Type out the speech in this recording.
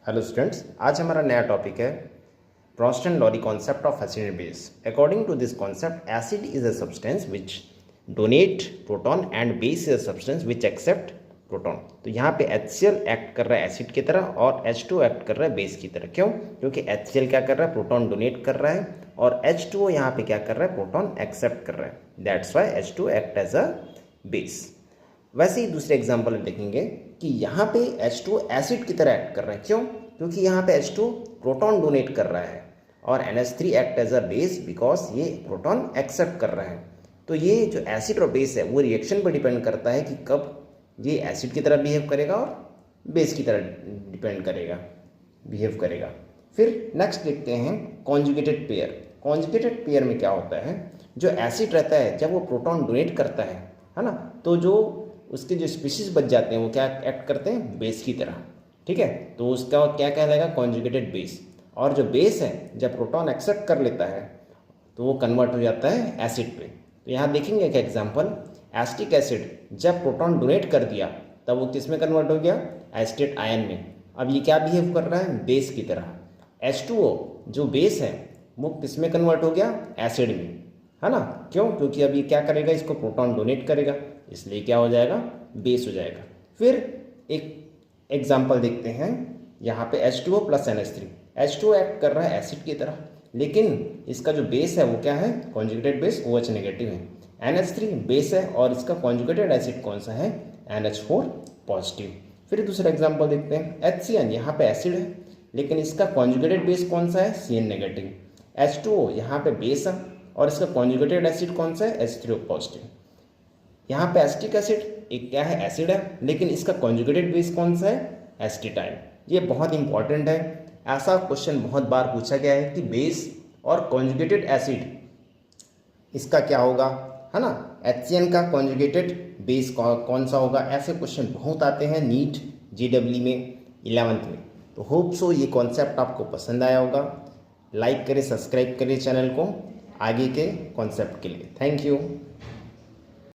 Hello students, आज हमारा नया टॉपिक है Bronsted and Lowry concept of acid and base. According to this concept, acid is a substance which donate proton and base is a substance which accept proton. तो यहाँ पे HCl act कर रहा है एसिड की तरह और H2 एक्ट कर रहा है बेस की तरह। क्यों? क्योंकि HCl क्या कर रहा है, प्रोटॉन डोनेट कर रहा है, और H2O यहाँ पे क्या कर रहा है, प्रोटॉन एक्सेप्ट कर रहा है। That's why H2 act as a base. वैसे ही दूसरे एग्जाम्पल में देखेंगे कि यहाँ पे H2 एसिड की तरह एक्ट कर रहा है। क्यों? क्योंकि यहाँ पे H2 प्रोटॉन डोनेट कर रहा है और NH3 act as a base because ये प्रोटॉन एक्सेप्ट कर रहा है। तो ये जो एसिड और बेस है वो रिएक्शन पर डिपेंड करता है कि कब ये एसिड की तरह बिहेव करेगा और बेस की तरह बिहेव करेगा। फिर नेक्स्ट देखते हैं कॉन्जुगेटेड पेयर। कॉन्जुगेटेड पेयर में क्या होता है, जो एसिड रहता है जब वो प्रोटॉन डोनेट करता है ना, तो जो उसके जो स्पीशीज बच जाते हैं वो क्या एक्ट करते हैं, बेस की तरह। ठीक है, तो उसका क्या कहलाएगा, कॉन्जुगेटेड बेस। और जो बेस है जब प्रोटॉन एक्सेप्ट कर लेता है तो वो कन्वर्ट हो जाता है एसिड पे। तो यहाँ देखेंगे एक एग्जांपल, एसिटिक एसिड जब प्रोटॉन डोनेट कर दिया तब वो किस में कन्वर्ट हो गया, एसिटेट आयन में। अब ये क्या बिहेव कर रहा है, बेस की तरह। H2O जो बेस है वो किस में कन्वर्ट हो गया, एसिड में, है ना। क्यों? क्योंकि अब ये क्या करेगा, इसको प्रोटॉन डोनेट करेगा, इसलिए क्या हो जाएगा, बेस हो जाएगा। फिर एक एग्जाम्पल देखते हैं, यहाँ पे H2O plus NH3। H2O act कर रहा है एसिड की तरह, लेकिन इसका जो बेस है वो क्या है, कॉन्जुगेटेड बेस OH नेगेटिव है। NH3 बेस है और इसका कॉन्जुगेटेड एसिड कौन सा है, NH4 पॉजिटिव। फिर दूसरा एग्जाम्पल देखते हैं, HCN यहाँ पे एसिड है लेकिन इसका कॉन्जुगेटेड बेस कौन सा है, CN नेगेटिव। H2O यहाँ पे बेस है और इसका कॉन्जुगेटेड एसिड कौन सा है, H3O पॉजिटिव। यहाँ पे एसिटिक एसिड एक क्या है, एसिड है, लेकिन इसका कॉन्जुगेटेड बेस कौन सा है, एसिटाइल। ये बहुत इंपॉर्टेंट है, ऐसा क्वेश्चन बहुत बार पूछा गया है कि बेस और कॉन्जुगेटेड एसिड इसका क्या होगा, है ना। HCN का कॉन्जुगेटेड बेस कौन सा होगा, ऐसे क्वेश्चन बहुत आते हैं नीट JEE में 11th में। तो होप सो ये कॉन्सेप्ट आपको पसंद आया होगा। लाइक करें, सब्सक्राइब करें चैनल को आगे के कॉन्सेप्ट के लिए। Thank you.